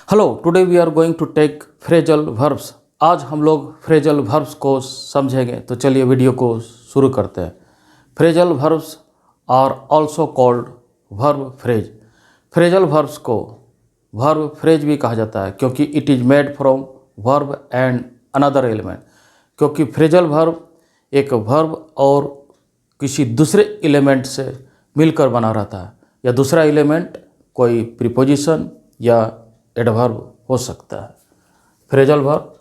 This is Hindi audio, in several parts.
Hello, today we are going to take phrasal verbs. आज हम लोग फ्रेजल वर्ब्स को समझेंगे, तो चलिए वीडियो को शुरू करते हैं। Phrasal verbs are also called verb phrase. Phrasal verbs को वर्ब फ्रेज भी कहा जाता है क्योंकि it is made from verb and another element. क्योंकि फ्रेजल वर्ब एक वर्ब और किसी दूसरे एलिमेंट से मिलकर बना रहता है, या दूसरा एलिमेंट कोई प्रीपोजिशन या एडवर्ब हो सकता है। फ्रेजल वर्ब,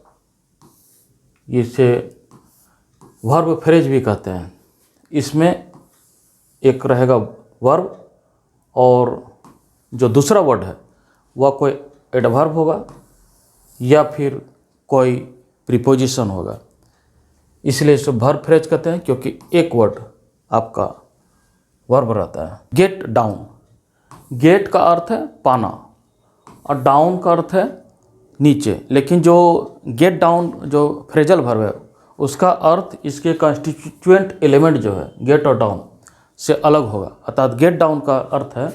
इसे वर्ब फ्रेज भी कहते हैं। इसमें एक रहेगा वर्ब और जो दूसरा वर्ड है वह कोई एडवर्ब होगा या फिर कोई प्रीपोजिशन होगा। इसलिए इसे वर्ब फ्रेज कहते हैं क्योंकि एक वर्ड आपका वर्ब रहता है। गेट डाउन, गेट का अर्थ है पाना और डाउन का अर्थ है नीचे, लेकिन जो गेट डाउन जो फ्रेजल वर्ब है उसका अर्थ इसके कॉन्स्टिट्यूएंट एलिमेंट जो है गेट और डाउन से अलग होगा। अर्थात गेट डाउन का अर्थ है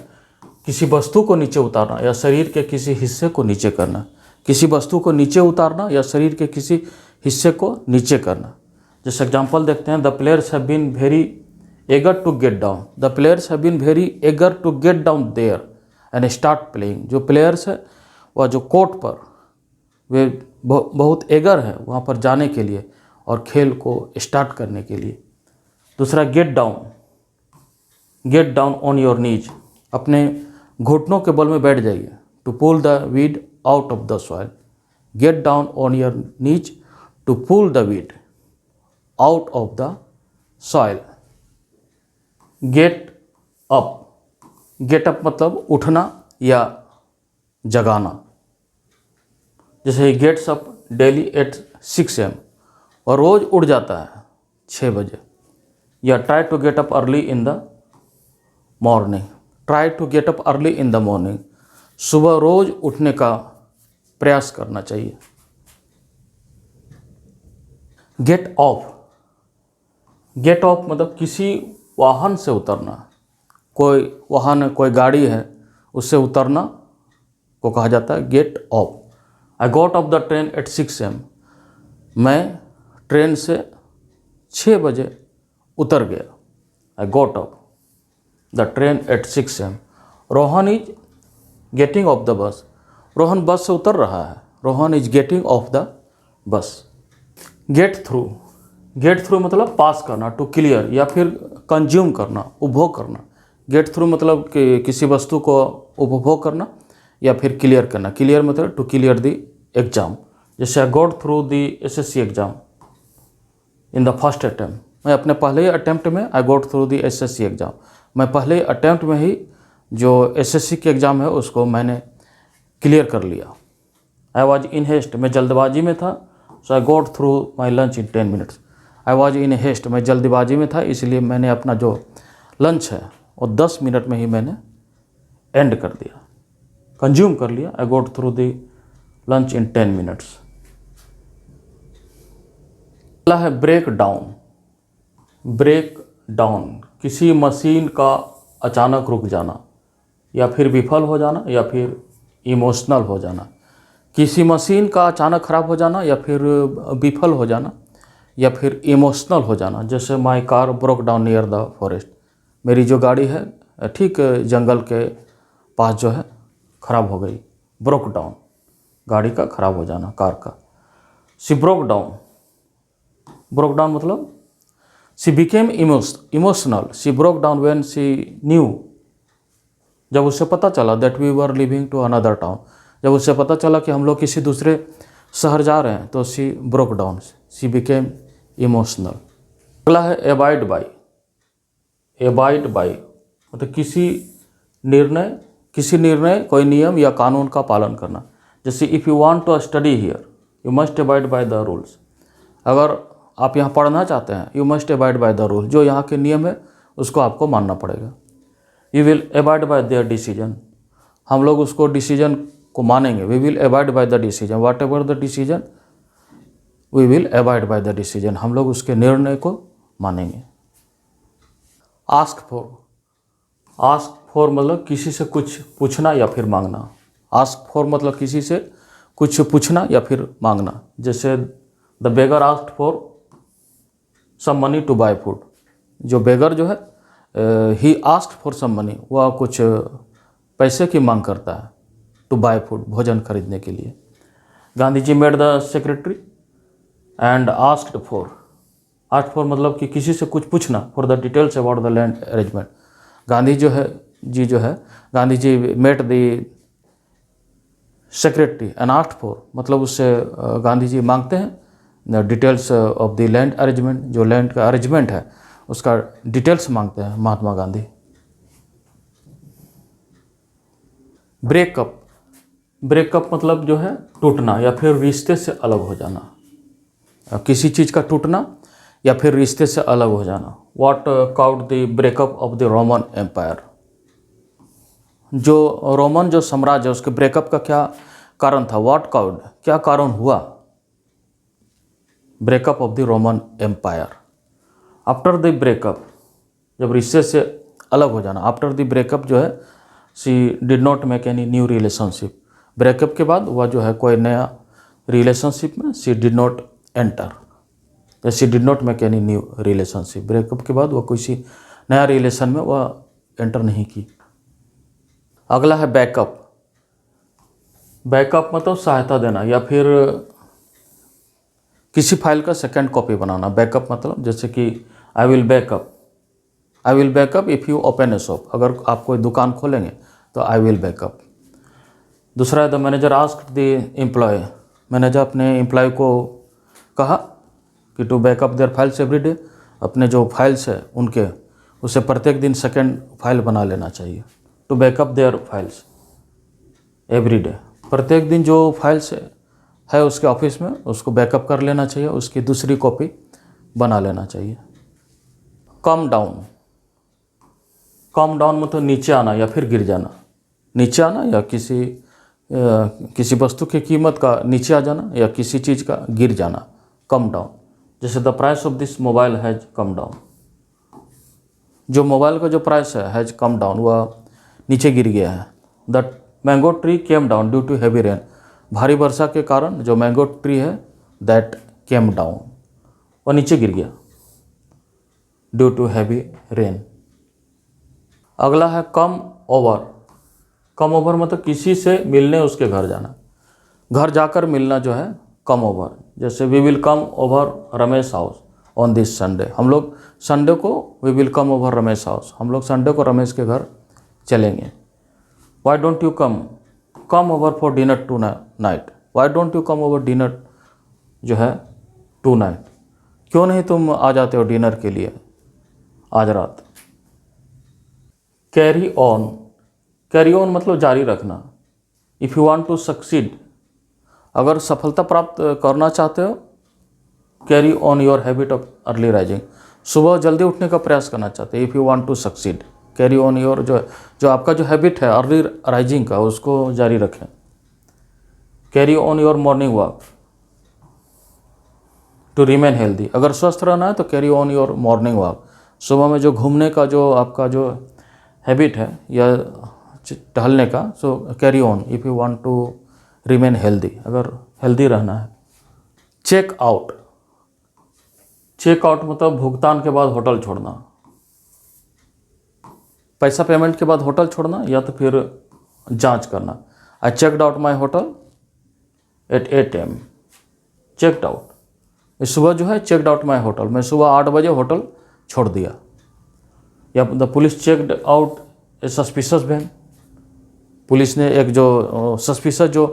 किसी वस्तु को नीचे उतारना या शरीर के किसी हिस्से को नीचे करना। किसी वस्तु को नीचे उतारना या शरीर के किसी हिस्से को नीचे करना। जैसे एग्जाम्पल देखते हैं, the players have been very eager to get down. The players have been very eager to get down there and start playing. जो प्लेयर्स है वह जो कोर्ट पर वे बहुत एगर है वहाँ पर जाने के लिए और खेल को स्टार्ट करने के लिए। दूसरा get down, get down on your knees, अपने घुटनों के बल में बैठ जाइए। To pull the weed out of the soil, get down on your knees to pull the weed out of the soil. Get up, get up मतलब उठना या जगाना। जैसे he gets up daily at 6 AM और रोज़ उठ जाता है 6 बजे। या try to get up early in the morning, try to get up early in the morning, सुबह रोज़ उठने का प्रयास करना चाहिए। गेट ऑफ, गेट ऑफ मतलब किसी वाहन से उतरना। कोई वाहन, कोई गाड़ी है, उससे उतरना को कहा जाता है get off. I got off the train at 6 AM, मैं ट्रेन से 6 बजे उतर गया। I got off the train at 6 AM। Rohan is getting off the bus, Rohan bus से उतर रहा है। Rohan is getting off the bus. Get through, get through मतलब पास करना, टू क्लियर या फिर कंज्यूम करना, उपभोग करना। गेट थ्रू मतलब कि किसी वस्तु को उपभोग करना या फिर क्लियर करना। क्लियर मतलब टू क्लियर द एग्ज़ाम। जैसे I got through the SSC exam in the first attempt, मैं अपने पहले ही अटैम्प्ट में I got through the SSC exam, मैं पहले अटैम्प्ट में ही जो SSC की एग्ज़ाम है उसको मैंने क्लियर कर लिया। आई वॉज इन हेस्ट, मैं जल्दबाजी में था। So I got through my lunch in 10 minutes। I was in haste, मैं जल्दबाजी में था इसलिए मैंने अपना जो लंच है और 10 मिनट में ही मैंने एंड कर दिया, कंज्यूम कर लिया। आई got through the lunch in 10 minutes। अगला है ब्रेक डाउन। ब्रेक डाउन किसी मशीन का अचानक रुक जाना या फिर विफल हो जाना या फिर इमोशनल हो जाना। किसी मशीन का अचानक खराब हो जाना या फिर विफल हो जाना या फिर इमोशनल हो जाना। जैसे my car broke down near the forest, मेरी जो गाड़ी है ठीक जंगल के पास जो है ख़राब हो गई। ब्रोक डाउन, गाड़ी का ख़राब हो जाना, कार का। She broke down, broke down मतलब she became emotional. She broke down when she knew, जब उसे पता चला that we were living to another town, जब उसे पता चला कि हम लोग किसी दूसरे शहर जा रहे हैं, तो she broke down, she became emotional. अगला है एबाइड बाई। एबाइड बाई मतलब किसी निर्णय, कोई नियम या कानून का पालन करना। जैसे if you want to study here you must abide by the rules. अगर आप यहाँ पढ़ना चाहते हैं, you must abide by the rule, जो यहाँ के नियम है उसको आपको मानना पड़ेगा। You will abide by their decision, हम लोग उसको डिसीजन को मानेंगे। We will abide by the decision, whatever the decision we will abide by the decision, हम लोग उसके निर्णय को मानेंगे। आस्क फॉर, आस्क फॉर मतलब किसी से कुछ पूछना या फिर मांगना। आस्क फॉर मतलब किसी से कुछ पूछना या फिर मांगना, जैसे the beggar asked for some money to buy food. जो बेगर जो है he asked for some money, वह कुछ पैसे की मांग करता है, टू बाय फूड भोजन खरीदने के लिए। Gandhi ji made the secretary and asked for मतलब कि किसी से कुछ पूछना, for the details about the land arrangement. Gandhi जो है Gandhi ji met the secretary and asked for मतलब उससे गांधी जी मांगते हैं details of the land arrangement, जो लैंड का अरेंजमेंट है उसका डिटेल्स मांगते हैं महात्मा गांधी। ब्रेकअप मतलब जो है टूटना या फिर रिश्ते से अलग हो जाना, किसी चीज़ का टूटना या फिर रिश्ते से अलग हो जाना। What caused the breakup of the Roman empire. जो रोमन जो साम्राज्य है उसके ब्रेकअप का क्या कारण था, व्हाट काउड क्या कारण हुआ breakup of the Roman empire. After the breakup जब रिश्ते से अलग हो जाना, आफ्टर द ब्रेकअप जो है she did not make any new relationship. Breakup के बाद वह जो है कोई नया रिलेशनशिप में she did not enter, she did not make any new relationship. Breakup के बाद वह किसी नया रिलेशन में वह एंटर नहीं की। अगला है बैकअप। बैकअप मतलब सहायता देना या फिर किसी फाइल का सेकंड कॉपी बनाना। बैकअप मतलब जैसे कि I will backup if you open A shop, अगर आप कोई दुकान खोलेंगे तो आई विल बैकअप। दूसरा है the manager asked the employ, manager अपने एम्प्लॉय को कहा कि to back up their files every day, अपने जो फाइल्स है उनके उसे प्रत्येक दिन सेकंड फाइल बना लेना चाहिए। To back up their files every day, प्रत्येक दिन जो फाइल्स है उसके ऑफिस में उसको बैकअप कर लेना चाहिए, उसकी दूसरी कॉपी बना लेना चाहिए। कम डाउन मतलब नीचे आना या फिर गिर जाना, नीचे आना या किसी वस्तु की कीमत का नीचे आ जाना या किसी चीज़ का गिर जाना, कम डाउन। जैसे the price of this mobile has come down, जो मोबाइल का जो प्राइस है हैज़ कम डाउन, वह नीचे गिर गया है। The mango tree came down due to heavy rain, भारी वर्षा के कारण जो मैंगो ट्री है दैट केम डाउन, वह नीचे गिर गया ड्यू टू हैवी रेन। अगला है कम ओवर मतलब किसी से मिलने उसके घर जाना, घर जाकर मिलना जो है कम ओवर। जैसे we will come over Ramesh house on this Sunday, हम लोग संडे को we will come over Ramesh house, हम लोग संडे को रमेश के घर चलेंगे। Why don't you come over for dinner tonight, why don't you come over dinner जो है टू नाइट, क्यों नहीं तुम आ जाते हो डिनर के लिए आज रात। कैरी ऑन मतलब जारी रखना। If you want to succeed, अगर सफलता प्राप्त करना चाहते हो, carry on your habit of early rising, सुबह जल्दी उठने का प्रयास करना चाहते हैं। If you want to succeed, carry on your जो आपका जो हैबिट है अर्ली राइजिंग का उसको जारी रखें। Carry on your morning walk to remain healthy, अगर स्वस्थ रहना है तो carry on your morning walk, सुबह में जो घूमने का जो आपका जो हैबिट है या टहलने का, so carry on if you want to remain healthy, अगर हेल्दी रहना है। चेक आउट मतलब भुगतान के बाद होटल छोड़ना, पैसा पेमेंट के बाद होटल छोड़ना या तो फिर जांच करना। I checked out my hotel eight 8 AM, checked out, सुबह जो है चेकड आउट माई होटल, मैं सुबह 8 बजे होटल छोड़ दिया। या the police checked out a suspicious van, police ने एक जो सस्पिशियस जो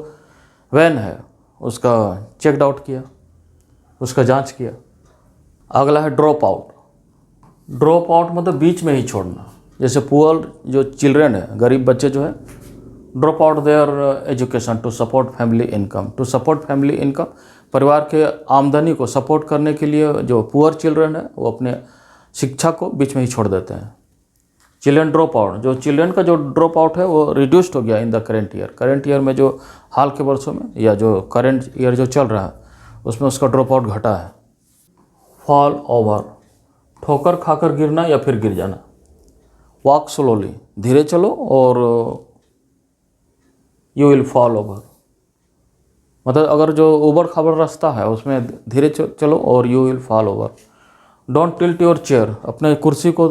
वैन है उसका चेकड आउट किया, उसका जांच किया। अगला है ड्रॉप आउट मतलब बीच में ही छोड़ना। जैसे पुअर जो चिल्ड्रेन है, गरीब बच्चे जो है, drop out their education to support family income, परिवार के आमदनी को सपोर्ट करने के लिए जो पुअर चिल्ड्रेन है वो अपने शिक्षा को बीच में ही छोड़ देते हैं। चिल्ड्रन ड्रॉप आउट, जो चिल्ड्रन का जो ड्रॉप आउट है वो रिड्यूस्ड हो गया इन द करेंट ईयर में, जो हाल के वर्षों में या जो करेंट ईयर जो चल रहा है उसमें उसका ड्रॉप आउट घटा है। फॉल ओवर, ठोकर खाकर गिरना या फिर गिर जाना। वॉक स्लोली, धीरे चलो और यू विल फॉल ओवर। मतलब अगर जो ऊबड़ खाबड़ रास्ता है उसमें धीरे चलो और you will fall over. Don't tilt your chair, अपने कुर्सी को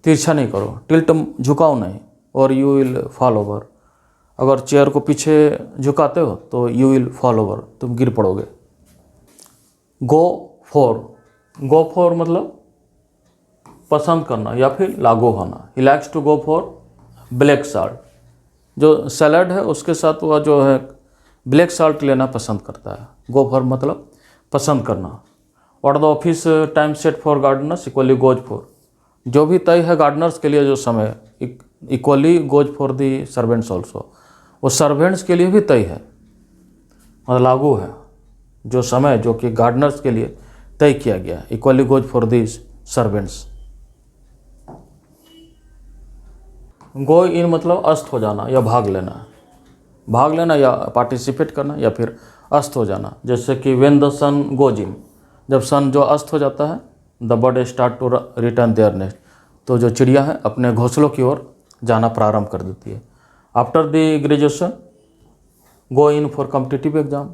तिरछा नहीं करो, टिल्ट झुकाओ नहीं, और यू विल फॉल ओवर। अगर चेयर को पीछे झुकाते हो तो यू विल फॉल ओवर, तुम गिर पड़ोगे। गो फॉर मतलब पसंद करना या फिर लागू होना। He likes to go for black salt, जो सैलड है उसके साथ वह जो है ब्लैक साल्ट लेना पसंद करता है। गो फॉर मतलब पसंद करना। What the office time set for Gardner's equally goes for, जो भी तय है गार्डनर्स के लिए जो समय, equally goes for the servants also, वो सर्वेंट्स के लिए भी तय है, मतलब लागू है। जो समय जो कि गार्डनर्स के लिए तय किया गया, equally goes for the servants. Go in मतलब अस्त हो जाना या भाग लेना या पार्टिसिपेट करना या फिर अस्त हो जाना। जैसे कि when the sun goes in, जब सन जो अस्त हो जाता है, the bird start to return their nest, तो जो चिड़िया है अपने घोंसलों की ओर जाना प्रारंभ कर देती है। After the graduation go in for competitive exam,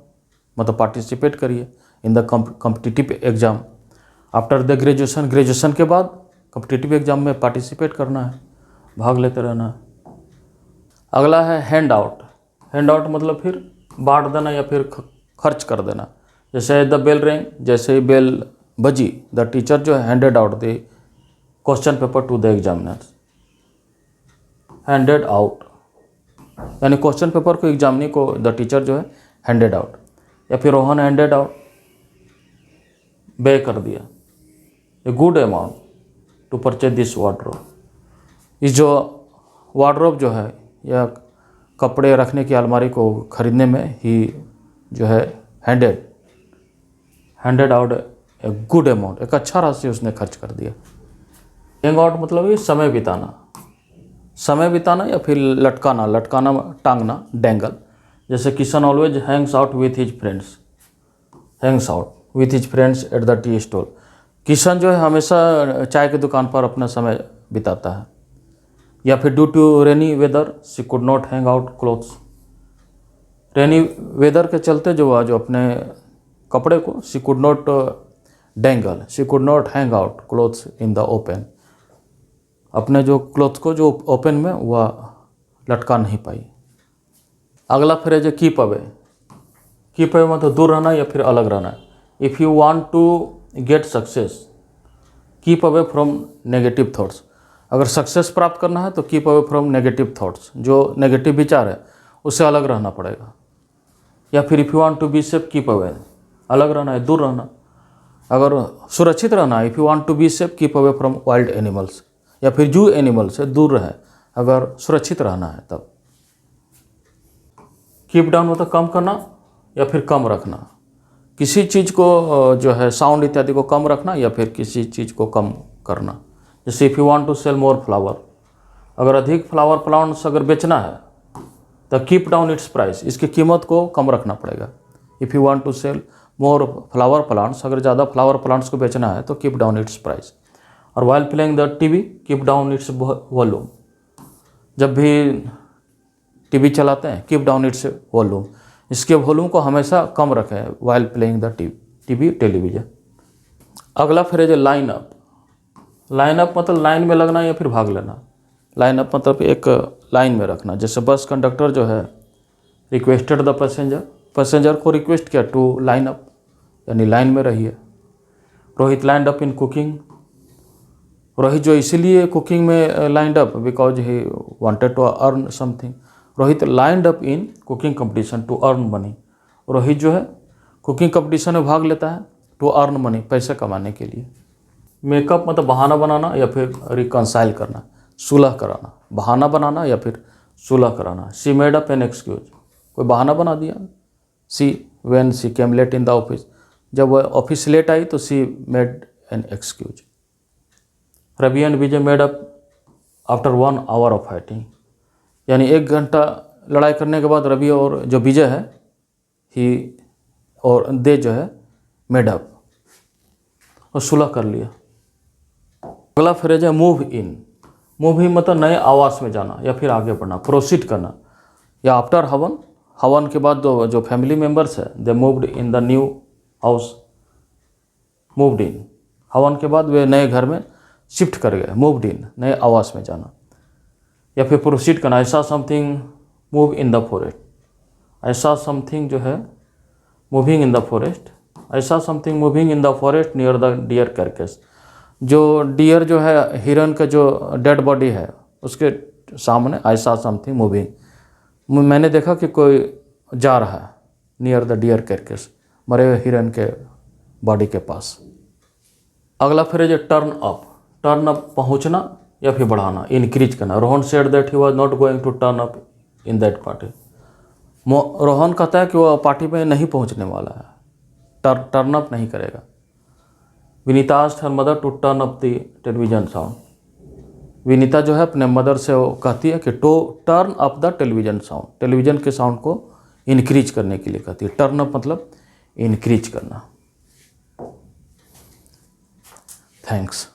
मतलब पार्टिसिपेट करिए in the competitive exam. After the graduation के बाद कॉम्पिटिटिव एग्जाम में पार्टिसिपेट करना है, भाग लेते रहना है। अगला है हैंड आउट मतलब फिर बांट देना या फिर खर्च कर देना। जैसे द बेल रिंग, जैसे ही बेल बजी, द टीचर जो है handed out the question paper two the examiners. Handed out यानी क्वेश्चन पेपर को एग्जामिनी को द टीचर जो है हैंडेड आउट, या फिर रोहन हैंडेड आउट, बे कर दिया a good amount to purchase this wardrobe. इस जो वार्डरोब जो है या कपड़े रखने की अलमारी को खरीदने में ही जो है हैंडेड आउट ए गुड अमाउंट, एक अच्छा राशि उसने खर्च कर दिया। हैंग आउट मतलब ये समय बिताना या फिर लटकाना टांगना, डेंगल। जैसे Kishan always Hanks out with his friends at the tea stall. Kishan जो है हमेशा चाय की दुकान पर अपना समय बिताता है। या फिर due to rainy weather she could not hang out clothes, rainy weather के चलते जो अपने कपड़े को she could not hang out clothes in the open, अपने जो क्लोथ को जो ओपन में वह लटका नहीं पाई। अगला फ्रेज है कीप अवे मतलब दूर रहना या फिर अलग रहना। If you want to get success keep away from negative thoughts, अगर सक्सेस प्राप्त करना है तो keep away from negative thoughts, जो नेगेटिव विचार है उससे अलग रहना पड़ेगा। या फिर if you want to be safe keep away, अलग रहना है, दूर रहना। अगर सुरक्षित रहना है, if you want to be safe keep away from wild animals, या फिर जू एनिमल से दूर रहे अगर सुरक्षित रहना है तब। कीप डाउन मतलब कम करना या फिर कम रखना, किसी चीज़ को जो है साउंड इत्यादि को कम रखना या फिर किसी चीज़ को कम करना। जैसे if you want to sell more flower, अगर अधिक फ्लावर प्लांट्स अगर बेचना है तो कीप डाउन इट्स प्राइस, इसकी कीमत को कम रखना पड़ेगा। If you want to sell more flower plants, अगर ज़्यादा फ्लावर प्लांट्स को बेचना है तो कीप डाउन इट्स प्राइस। और while playing the TV keep down its volume, जब भी टीवी चलाते हैं कीप डाउन इट्स वॉल्यूम, इसके वॉल्यूम को हमेशा कम रखें while playing the TV television. अगला फ्रेज है लाइन अप मतलब लाइन में लगना या फिर भाग लेना। लाइन अप मतलब एक लाइन में रखना। जैसे बस कंडक्टर जो है रिक्वेस्टेड द पैसेंजर को रिक्वेस्ट किया टू लाइन अप, यानी लाइन में रहिए। Rohit lined up in cooking, Rohit जो इसीलिए कुकिंग में lined up because he wanted to earn something. Rohit lined up in cooking competition to earn money, Rohit जो है कुकिंग कंपटीशन में भाग लेता है टू अर्न मनी, पैसे कमाने के लिए। मेकअप मतलब बहाना बनाना या फिर रिकंसाइल करना, सुलह कराना, बहाना बनाना या फिर सुलह कराना। She made up an excuse, कोई बहाना बना दिया। See when she came late in the office, जब वह ऑफिस लेट आई तो she made an excuse. Ravi and Vijay made up after 1 hour of fighting, यानी 1 घंटा लड़ाई करने के बाद रवि और जो विजय है ही और दे जो है मेड अप और सुलह कर लिया। अगला फ्रेज है मूव इन मतलब नए आवास में जाना या फिर आगे बढ़ना, प्रोसीड करना। या आफ्टर हवन, हवन के बाद जो फैमिली मेम्बर्स है they moved in the new house, moved in, हवन के बाद वे नए घर में शिफ्ट कर गए, मूव्ड इन, नए आवास में जाना। या फिर प्रोसीड करना, I saw something move in the forest, I saw something जो है moving in the forest, I saw something moving in the forest near the deer carcass, जो डियर जो है हिरन का जो डेड बॉडी है उसके सामने आई सॉ समथिंग मूविंग, मैंने देखा कि कोई जा रहा है, नियर द डियर कैरकेस, मरे हुए हिरन के बॉडी के पास। अगला फ्रेज है टर्न अप, टर्न अप पहुंचना या फिर बढ़ाना, इंक्रीज करना। Rohan said that he was not going to turn up in that party, Rohan कहता है कि वह पार्टी में नहीं पहुंचने वाला है, टर्न अप नहीं करेगा। Vinita asked her mother to turn up the television sound, विनीता जो है अपने मदर से वो कहती है कि to turn up the television sound, television के साउंड को इंक्रीज करने के लिए कहती है। टर्न अप मतलब इंक्रीज करना। थैंक्स।